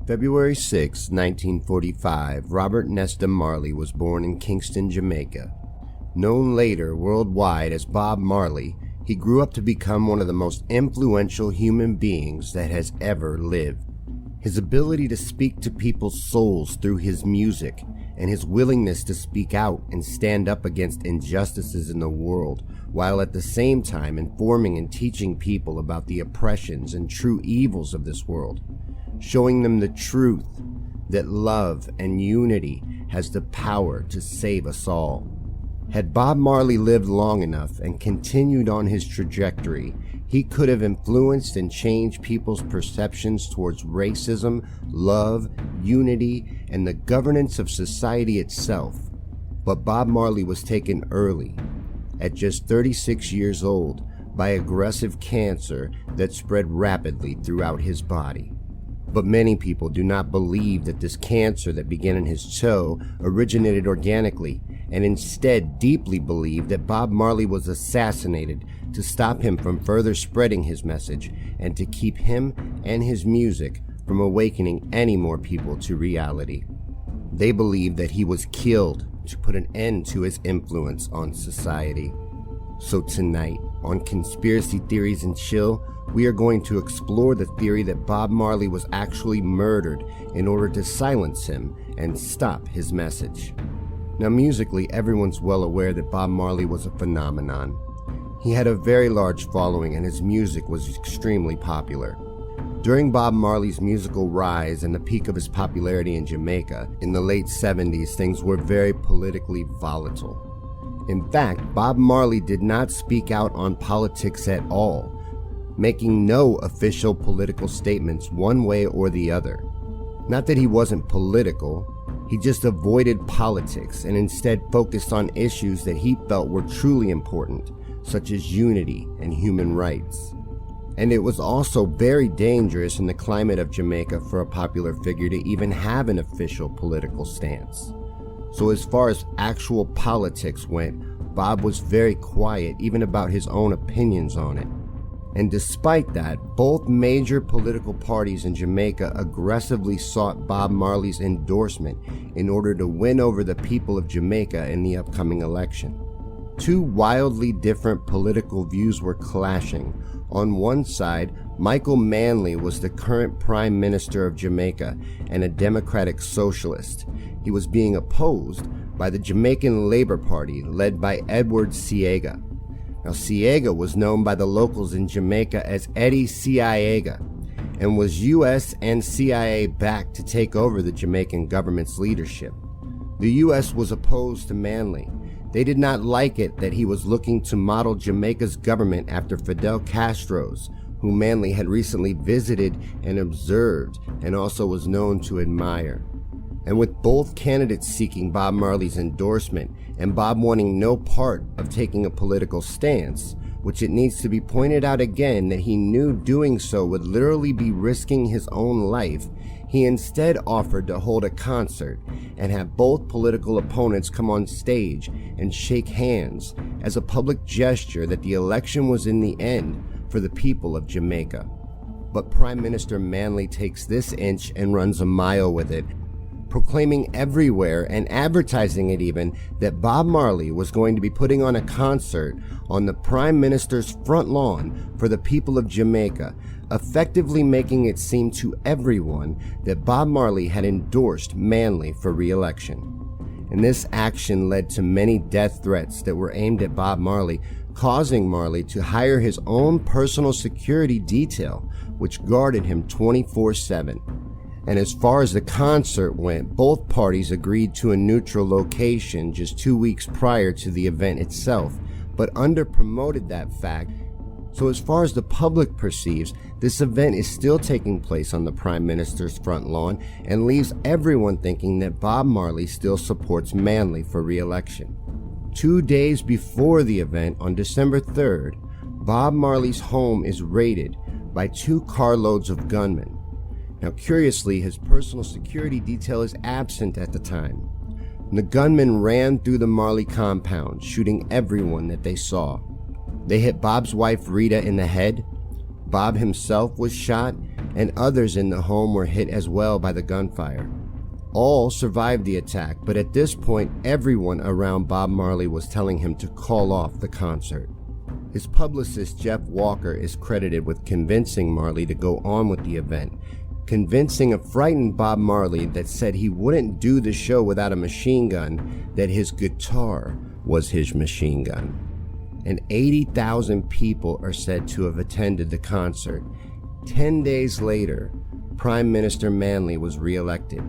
February 6, 1945, Robert Nesta Marley was born in Kingston, Jamaica. Known later worldwide as Bob Marley, he grew up to become one of the most influential human beings that has ever lived. His ability to speak to people's souls through his music and his willingness to speak out and stand up against injustices in the world, while at the same time informing and teaching people about the oppressions and true evils of this world, showing them the truth that love and unity has the power to save us all. Had Bob Marley lived long enough and continued on his trajectory, he could have influenced and changed people's perceptions towards racism, love, unity, and the governance of society itself. But Bob Marley was taken early, at just 36 years old, by aggressive cancer that spread rapidly throughout his body. But many people do not believe that this cancer that began in his toe originated organically, and instead deeply believe that Bob Marley was assassinated to stop him from further spreading his message and to keep him and his music from awakening any more people to reality. They believe that he was killed to put an end to his influence on society. So tonight, on Conspiracy Theories and Chill, we are going to explore the theory that Bob Marley was actually murdered in order to silence him and stop his message. Now, musically, everyone's well aware that Bob Marley was a phenomenon. He had a very large following and his music was extremely popular. During Bob Marley's musical rise and the peak of his popularity in Jamaica in the late 70s, things were very politically volatile. In fact, Bob Marley did not speak out on politics at all, making no official political statements one way or the other. Not that he wasn't political, he just avoided politics and instead focused on issues that he felt were truly important, such as unity and human rights. And it was also very dangerous in the climate of Jamaica for a popular figure to even have an official political stance. So as far as actual politics went, Bob was very quiet even about his own opinions on it. And despite that, both major political parties in Jamaica aggressively sought Bob Marley's endorsement in order to win over the people of Jamaica in the upcoming election. Two wildly different political views were clashing. On one side, Michael Manley was the current Prime Minister of Jamaica and a democratic socialist. He was being opposed by the Jamaican Labour Party led by Edward Ciega. Now, Ciega was known by the locals in Jamaica as Eddie Ciega and was US and CIA backed to take over the Jamaican government's leadership. The US was opposed to Manley. They did not like it that he was looking to model Jamaica's government after Fidel Castro's, who Manley had recently visited and observed and also was known to admire. And with both candidates seeking Bob Marley's endorsement and Bob wanting no part of taking a political stance, which it needs to be pointed out again that he knew doing so would literally be risking his own life, he instead offered to hold a concert and have both political opponents come on stage and shake hands as a public gesture that the election was in the end for the people of Jamaica. But Prime Minister Manley takes this inch and runs a mile with it, proclaiming everywhere and advertising it even that Bob Marley was going to be putting on a concert on the Prime Minister's front lawn for the people of Jamaica, effectively making it seem to everyone that Bob Marley had endorsed Manley for re-election. And this action led to many death threats that were aimed at Bob Marley, causing Marley to hire his own personal security detail, which guarded him 24/7. And as far as the concert went, both parties agreed to a neutral location just 2 weeks prior to the event itself, but under-promoted that fact. So as far as the public perceives, this event is still taking place on the Prime Minister's front lawn and leaves everyone thinking that Bob Marley still supports Manley for re-election. 2 days before the event, on December 3rd, Bob Marley's home is raided by 2 carloads of gunmen. Now, curiously, his personal security detail is absent at the time. The gunmen ran through the Marley compound, shooting everyone that they saw. They hit Bob's wife Rita in the head. Bob himself was shot, and others in the home were hit as well by the gunfire. All survived the attack, but at this point, everyone around Bob Marley was telling him to call off the concert. His publicist, Jeff Walker, is credited with convincing Marley to go on with the event, convincing a frightened Bob Marley that said he wouldn't do the show without a machine gun, that his guitar was his machine gun. And 80,000 people are said to have attended the concert. 10 days later, Prime Minister Manley was re-elected.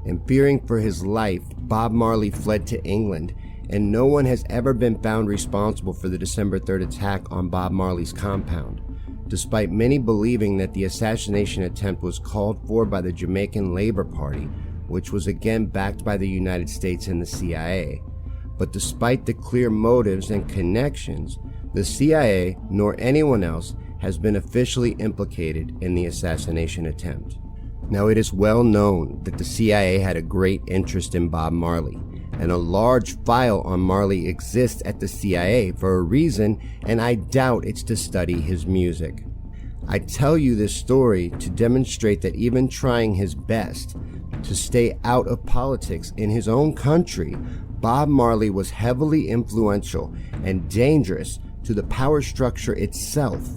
And fearing for his life, Bob Marley fled to England, and no one has ever been found responsible for the December 3rd attack on Bob Marley's compound, despite many believing that the assassination attempt was called for by the Jamaican Labour Party, which was again backed by the United States and the CIA. But despite the clear motives and connections, the CIA nor anyone else has been officially implicated in the assassination attempt. Now, it is well known that the CIA had a great interest in Bob Marley, and a large file on Marley exists at the CIA for a reason, and I doubt it's to study his music. I tell you this story to demonstrate that even trying his best to stay out of politics in his own country, Bob Marley was heavily influential and dangerous to the power structure itself,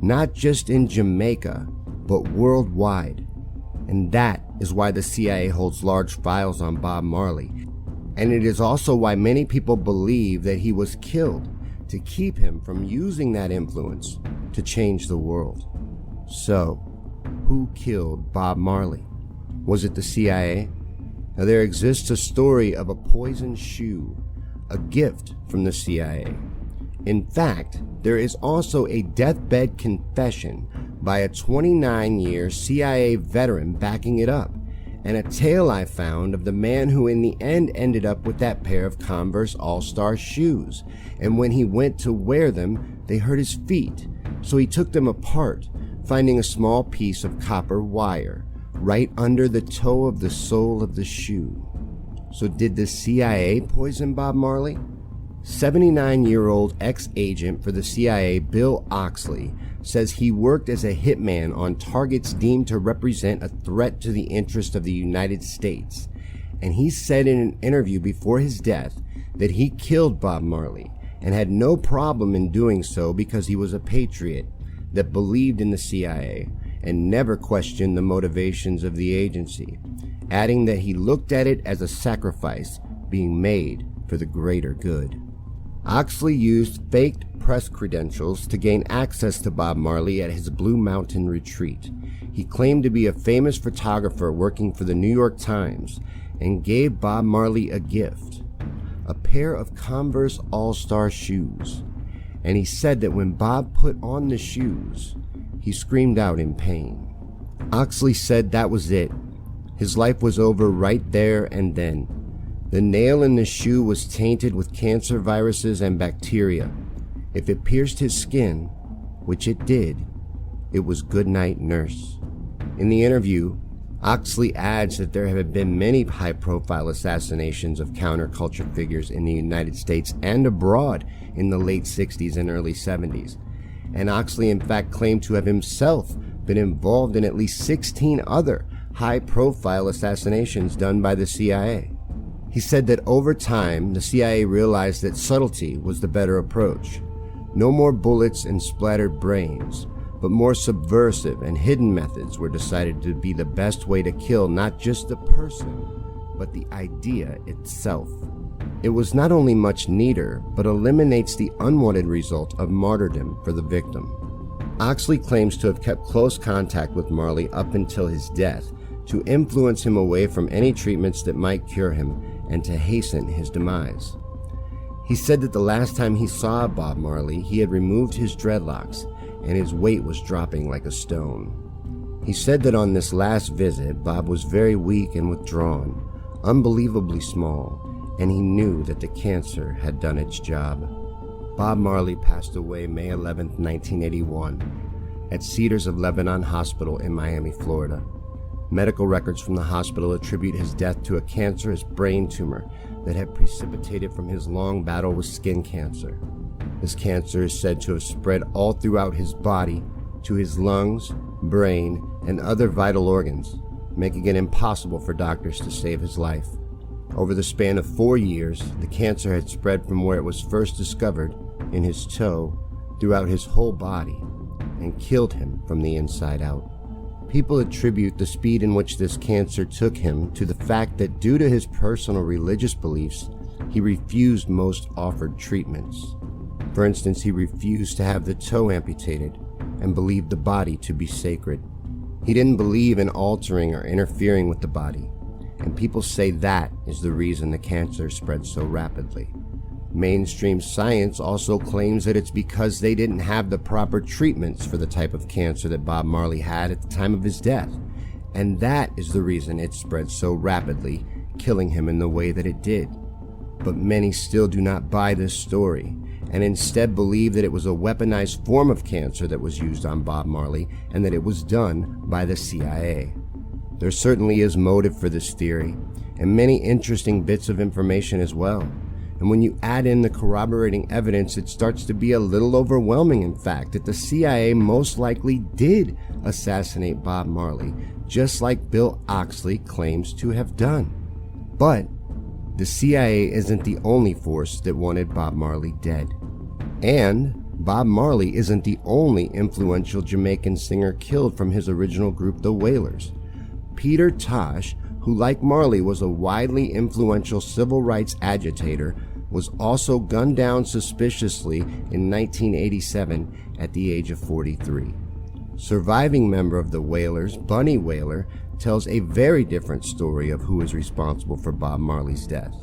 not just in Jamaica, but worldwide. And that is why the CIA holds large files on Bob Marley. And it is also why many people believe that he was killed to keep him from using that influence to change the world. So, who killed Bob Marley? Was it the CIA? Now, there exists a story of a poisoned shoe, a gift from the CIA. In fact, there is also a deathbed confession by a 29-year CIA veteran backing it up, and a tale I found of the man who in the end ended up with that pair of Converse All-Star shoes, and when he went to wear them, they hurt his feet, so he took them apart, finding a small piece of copper wire right under the toe of the sole of the shoe. So did the CIA poison Bob Marley? 79-year-old ex-agent for the CIA, Bill Oxley, says he worked as a hitman on targets deemed to represent a threat to the interest of the United States. And he said in an interview before his death that he killed Bob Marley and had no problem in doing so because he was a patriot that believed in the CIA and never questioned the motivations of the agency, adding that he looked at it as a sacrifice being made for the greater good. Oxley used faked press credentials to gain access to Bob Marley at his Blue Mountain retreat. He claimed to be a famous photographer working for the New York Times and gave Bob Marley a gift, a pair of Converse All-Star shoes. And he said that when Bob put on the shoes, he screamed out in pain. Oxley said that was it. His life was over right there and then. The nail in the shoe was tainted with cancer viruses and bacteria. If it pierced his skin, which it did, it was good night, nurse. In the interview, Oxley adds that there have been many high-profile assassinations of counterculture figures in the United States and abroad in the late 60s and early 70s. And Oxley in fact claimed to have himself been involved in at least 16 other high-profile assassinations done by the CIA. He said that over time, the CIA realized that subtlety was the better approach. No more bullets and splattered brains, but more subversive and hidden methods were decided to be the best way to kill not just the person, but the idea itself. It was not only much neater, but eliminates the unwanted result of martyrdom for the victim. Oxley claims to have kept close contact with Marley up until his death to influence him away from any treatments that might cure him and to hasten his demise. He said that the last time he saw Bob Marley, he had removed his dreadlocks and his weight was dropping like a stone. He said that on this last visit, Bob was very weak and withdrawn, unbelievably small, and he knew that the cancer had done its job. Bob Marley passed away May 11, 1981, at Cedars of Lebanon Hospital in Miami, Florida. Medical records from the hospital attribute his death to a cancerous brain tumor that had precipitated from his long battle with skin cancer. This cancer is said to have spread all throughout his body, to his lungs, brain, and other vital organs, making it impossible for doctors to save his life. Over the span of 4 years, the cancer had spread from where it was first discovered, in his toe, throughout his whole body, and killed him from the inside out. People attribute the speed in which this cancer took him to the fact that due to his personal religious beliefs, he refused most offered treatments. For instance, he refused to have the toe amputated and believed the body to be sacred. He didn't believe in altering or interfering with the body, and people say that is the reason the cancer spread so rapidly. Mainstream science also claims that it's because they didn't have the proper treatments for the type of cancer that Bob Marley had at the time of his death, and that is the reason it spread so rapidly, killing him in the way that it did. But many still do not buy this story, and instead believe that it was a weaponized form of cancer that was used on Bob Marley and that it was done by the CIA. There certainly is motive for this theory, and many interesting bits of information as well. And when you add in the corroborating evidence, it starts to be a little overwhelming, in fact, that the CIA most likely did assassinate Bob Marley, just like Bill Oxley claims to have done. But the CIA isn't the only force that wanted Bob Marley dead. And Bob Marley isn't the only influential Jamaican singer killed from his original group, the Wailers. Peter Tosh, who like Marley was a widely influential civil rights agitator, was also gunned down suspiciously in 1987 at the age of 43. Surviving member of the Wailers, Bunny Wailer, tells a very different story of who is responsible for Bob Marley's death.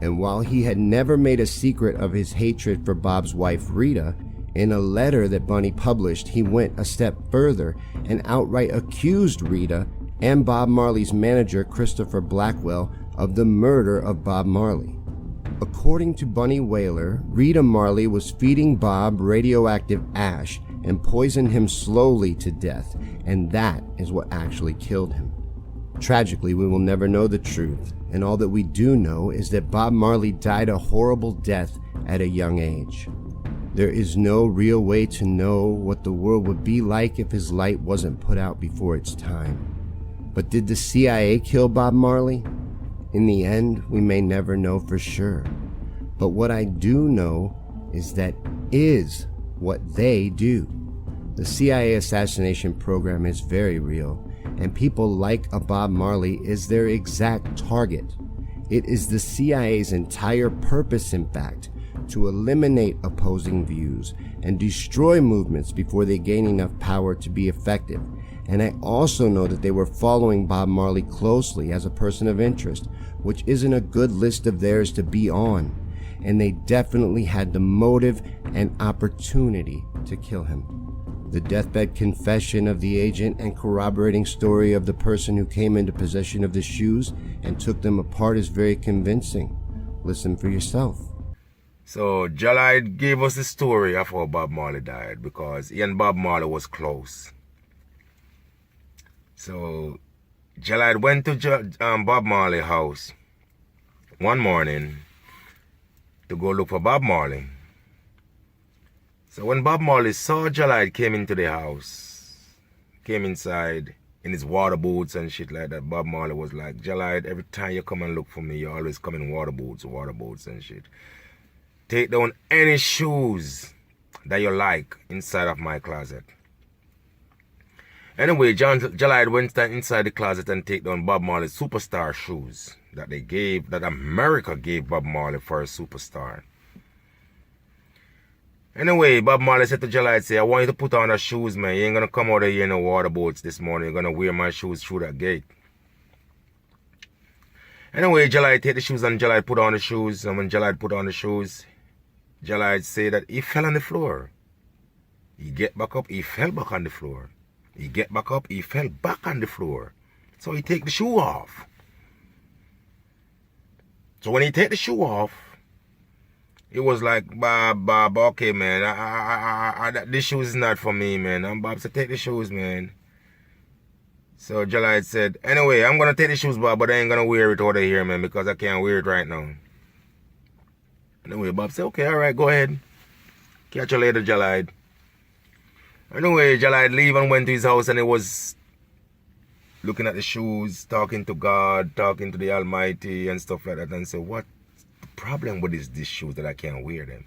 And while he had never made a secret of his hatred for Bob's wife Rita, in a letter that Bunny published, he went a step further and outright accused Rita and Bob Marley's manager Christopher Blackwell of the murder of Bob Marley. According to Bunny Wailer, Rita Marley was feeding Bob radioactive ash and poisoned him slowly to death, and that is what actually killed him. Tragically, we will never know the truth, and all that we do know is that Bob Marley died a horrible death at a young age. There is no real way to know what the world would be like if his light wasn't put out before its time. But did the CIA kill Bob Marley? In the end, we may never know for sure. But what I do know is that is what they do. The CIA assassination program is very real, and people like a Bob Marley is their exact target. It is the CIA's entire purpose, in fact, to eliminate opposing views and destroy movements before they gain enough power to be effective. And I also know that they were following Bob Marley closely as a person of interest, which isn't a good list of theirs to be on. And they definitely had the motive and opportunity to kill him. The deathbed confession of the agent and corroborating story of the person who came into possession of the shoes and took them apart is very convincing. Listen for yourself. So Jalide gave us the story of how Bob Marley died, because he and Bob Marley was close. So Jalide went to Bob Marley's house one morning to go look for Bob Marley. So when Bob Marley saw Jalide came into the house, came inside in his water boots and shit like that, Bob Marley was like, Jalide, every time you come and look for me, you always come in water boots and shit. Take down any shoes that you like inside of my closet. Anyway, Jalide went inside the closet and take down Bob Marley's superstar shoes that America gave Bob Marley for a superstar. Anyway, Bob Marley said to Jalide, say, I want you to put on the shoes, man. You ain't gonna come out of here in the water boats this morning. You're gonna wear my shoes through that gate. Anyway, Jalide take the shoes and Jalide put on the shoes. And when Jalide put on the shoes, Jalide said that he fell on the floor. He get back up, he fell back on the floor. He get back up, he fell back on the floor. So he take the shoe off. So when he take the shoe off, it was like, Bob, okay, man, this shoes is not for me, man. And Bob said, take the shoes, man. So Jalide said, anyway, I'm going to take the shoes, Bob, but I ain't going to wear it over here, man, because I can't wear it right now. Anyway, Bob said, okay, all right, go ahead. Catch you later, Jalide. Anyway, Jalad leave and went to his house, and he was looking at the shoes, talking to God, talking to the Almighty and stuff like that, and said, what the problem with these shoes that I can't wear them?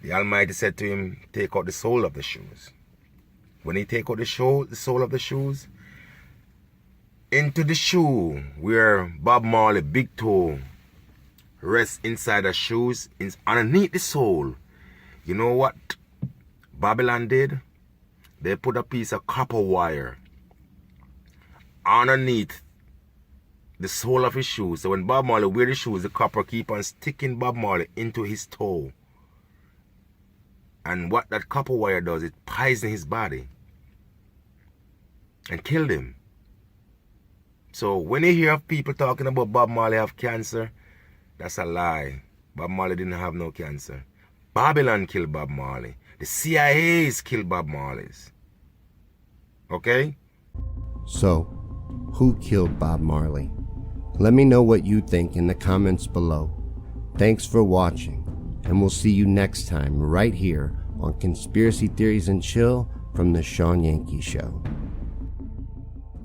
The Almighty said to him, take out the sole of the shoes. When he take out the sole of the shoes, into the shoe where Bob Marley big toe rests inside the shoes, underneath the sole, you know what Babylon did? They put a piece of copper wire underneath the sole of his shoes. So when Bob Marley wear the shoes, the copper keep on sticking Bob Marley into his toe. And what that copper wire does, it poisons his body and killed him. So when you hear of people talking about Bob Marley have cancer, that's a lie. Bob Marley didn't have no cancer. Babylon killed Bob Marley. The CIA's killed Bob Marley's. Okay? So, who killed Bob Marley? Let me know what you think in the comments below. Thanks for watching, and we'll see you next time right here on Conspiracy Theories and Chill from the Sean Yankee Show.